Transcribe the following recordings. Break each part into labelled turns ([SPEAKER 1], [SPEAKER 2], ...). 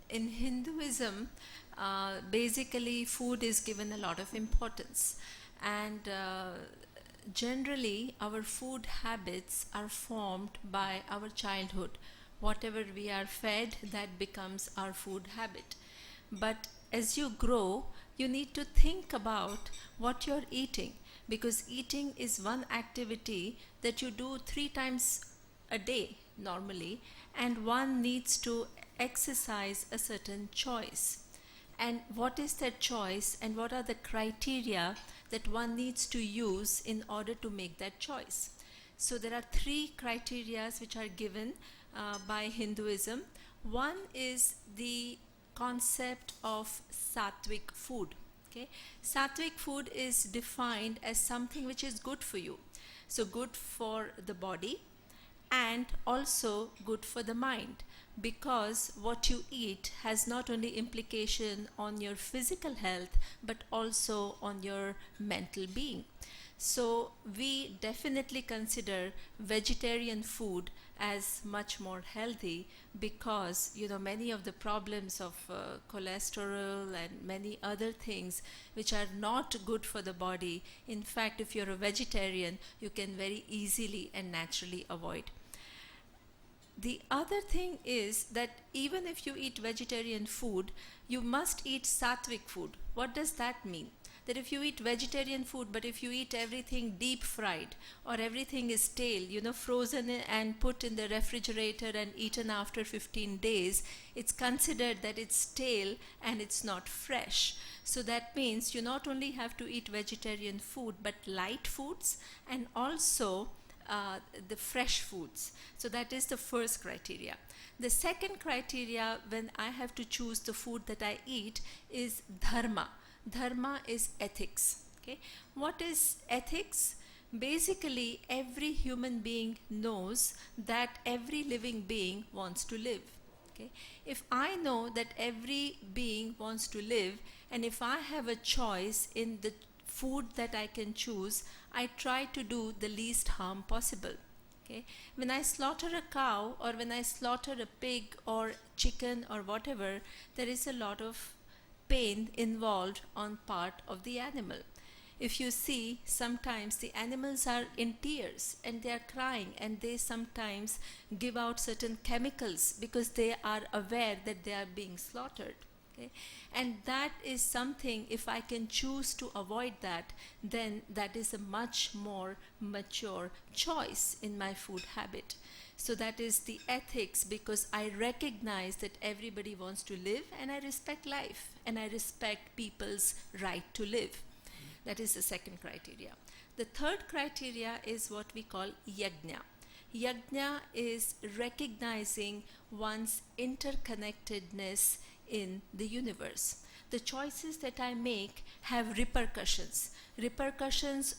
[SPEAKER 1] In Hinduism, basically food is given a lot of importance, and generally our food habits are formed by our childhood. Whatever we are fed, that becomes our food habit. But as you grow, you need to think about what you're eating, because eating is one activity that you do 3 times a day normally, and one needs to exercise a certain choice. And what is that choice, and what are the criteria that one needs to use in order to make that choice? So there are three criteria which are given by Hinduism. One is the concept of Satwik food. Okay? Satwik food is defined as something which is good for you. So good for the body and also good for the mind, because what you eat has not only implication on your physical health but also on your mental being. So we definitely consider vegetarian food as much more healthy, because many of the problems of cholesterol and many other things which are not good for the body, in fact if you're a vegetarian you can very easily and naturally avoid. The other thing is that even if you eat vegetarian food, you must eat sattvic food. What does that mean? That if you eat vegetarian food, but if you eat everything deep fried or everything is stale, frozen and put in the refrigerator and eaten after 15 days, it's considered that it's stale and it's not fresh. So that means you not only have to eat vegetarian food, but light foods and also the fresh foods. So that is the first criteria. The second criteria when I have to choose the food that I eat is dharma. Dharma is ethics. Okay? What is ethics? Basically, every human being knows that every living being wants to live. Okay? If I know that every being wants to live, and if I have a choice in the food that I can choose, I try to do the least harm possible. Okay? When I slaughter a cow or when I slaughter a pig or chicken or whatever, there is a lot of pain involved on part of the animal. If you see, sometimes the animals are in tears and they are crying, and they sometimes give out certain chemicals because they are aware that they are being slaughtered. Okay? And that is something, if I can choose to avoid that, then that is a much more mature choice in my food habit. So that is the ethics, because I recognize that everybody wants to live, and I respect life and I respect people's right to live. That is the second criteria. The third criteria is what we call yajna. Yajna is recognizing one's interconnectedness in the universe. The choices that I make have repercussions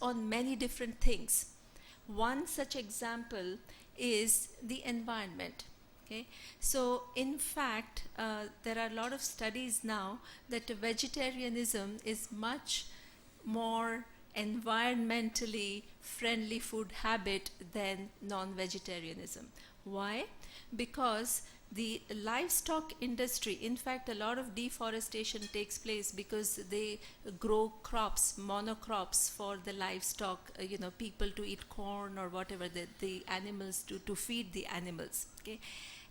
[SPEAKER 1] on many different things. One such example is the environment. Okay? So in fact, there are a lot of studies now that vegetarianism is much more environmentally friendly food habit than non-vegetarianism. Why? Because the livestock industry, in fact a lot of deforestation takes place because they grow crops, monocrops for the livestock, people to eat corn or whatever, the animals to feed the animals. Okay?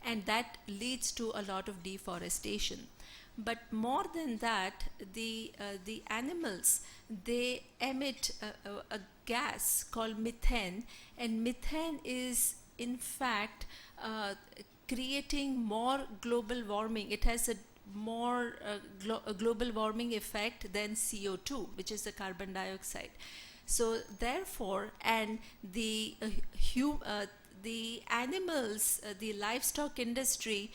[SPEAKER 1] And that leads to a lot of deforestation. But more than that, the animals, they emit a gas called methane, and methane is in fact creating more global warming. It has a more global warming effect than CO2, which is the carbon dioxide. So therefore, and the animals, the livestock industry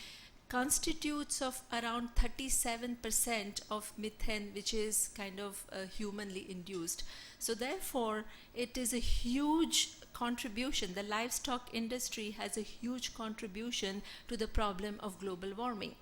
[SPEAKER 1] constitutes of around 37% of methane, which is kind of humanly induced. So therefore, it is a huge contribution. The livestock industry has a huge contribution to the problem of global warming.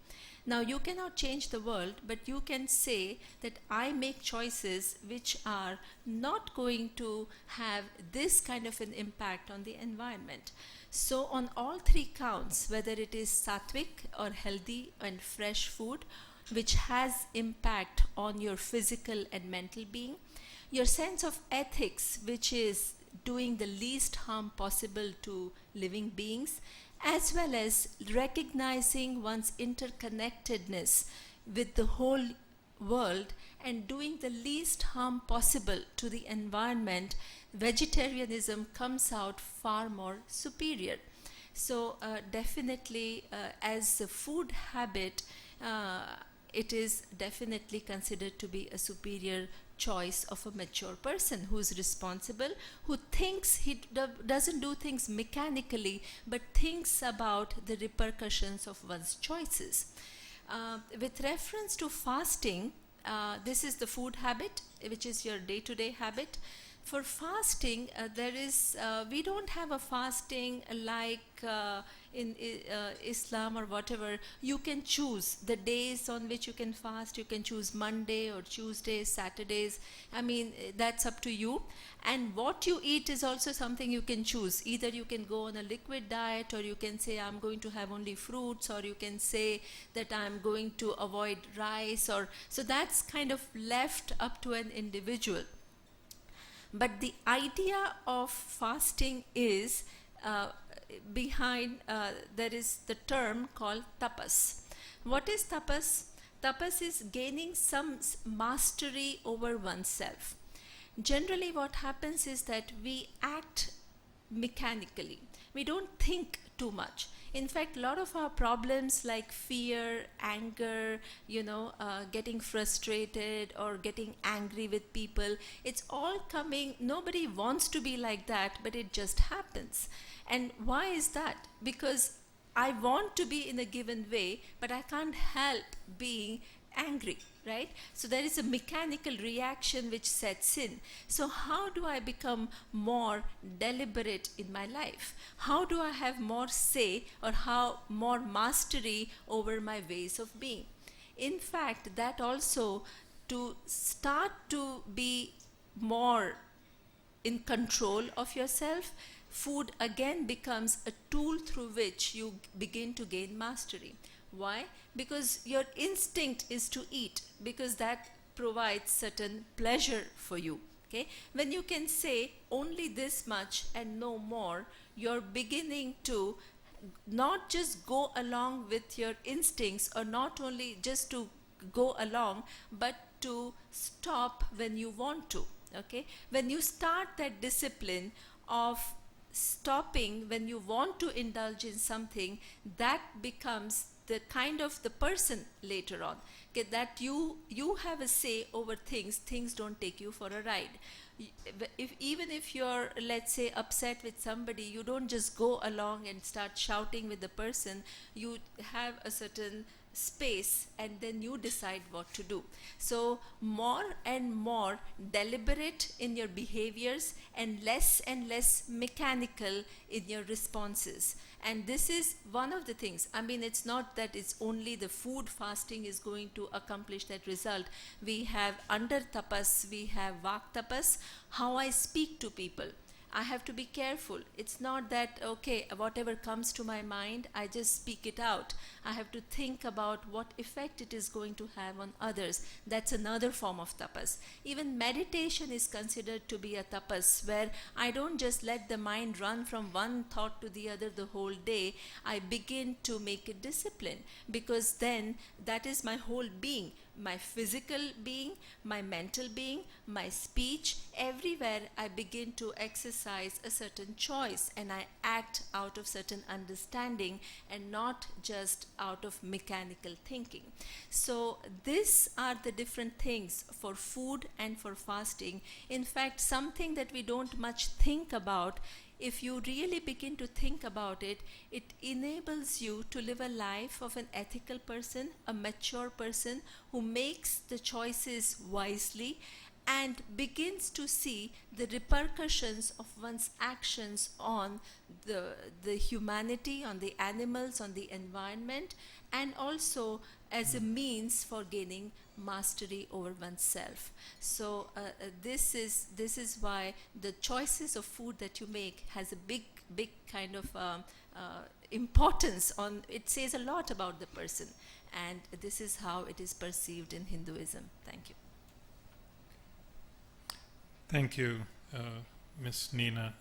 [SPEAKER 1] Now, you cannot change the world, but you can say that I make choices which are not going to have this kind of an impact on the environment. So, on all three counts, whether it is Satwik or healthy and fresh food, which has impact on your physical and mental being, your sense of ethics, which is doing the least harm possible to living beings, as well as recognizing one's interconnectedness with the whole world and doing the least harm possible to the environment, vegetarianism comes out far more superior. So, definitely, as a food habit, it is definitely considered to be a superior choice of a mature person who is responsible, who thinks he doesn't do things mechanically, but thinks about the repercussions of one's choices. With reference to fasting, this is the food habit, which is your day-to-day habit. For fasting, we don't have a fasting like in Islam or whatever. You can choose the days on which you can fast. You can choose Monday or Tuesdays, Saturdays. I mean, that's up to you. And what you eat is also something you can choose. Either you can go on a liquid diet, or you can say I'm going to have only fruits, or you can say that I'm going to avoid rice, or so that's kind of left up to an individual. But the idea of fasting is there is the term called tapas. What is tapas? Tapas is gaining some mastery over oneself. Generally, what happens is that we act mechanically. We don't think too much. In fact, a lot of our problems like fear, anger, getting frustrated or getting angry with people, it's all coming, nobody wants to be like that, but it just happens. And why is that? Because I want to be in a given way, but I can't help being angry, right? So there is a mechanical reaction which sets in. So how do I become more deliberate in my life? How do I have more say or more mastery over my ways of being? In fact, that also, to start to be more in control of yourself, food again becomes a tool through which you begin to gain mastery. Why? Because your instinct is to eat, because that provides certain pleasure for you. Okay? When you can say only this much and no more, you're beginning to not just go along with your instincts, or not only just to go along, but to stop when you want to. Okay? When you start that discipline of stopping when you want to indulge in something, that becomes the kind of the person later on. Okay, that you have a say over things don't take you for a ride. Even if you're, let's say, upset with somebody, you don't just go along and start shouting with the person. You have a certain space and then you decide what to do. So more and more deliberate in your behaviors and less mechanical in your responses. And this is one of the things. I mean, it's not that it's only the food fasting is going to accomplish that result. We have under tapas, we have vak tapas, how I speak to people. I have to be careful. It's not that, okay, whatever comes to my mind, I just speak it out. I have to think about what effect it is going to have on others. That's another form of tapas. Even meditation is considered to be a tapas, where I don't just let the mind run from one thought to the other the whole day. I begin to make it discipline, because then that is my whole being. My physical being, my mental being, my speech, everywhere I begin to exercise a certain choice, and I act out of certain understanding and not just out of mechanical thinking. So these are the different things for food and for fasting. In fact, something that we don't much think about, if you really begin to think about it, it enables you to live a life of an ethical person, a mature person who makes the choices wisely and begins to see the repercussions of one's actions on the humanity, on the animals, on the environment, and also as a means for gaining mastery over oneself. So this is why the choices of food that you make has a big big kind of importance on, it says a lot about the person, and this is how it is perceived in Hinduism. Thank you.
[SPEAKER 2] Thank you, Miss Neema.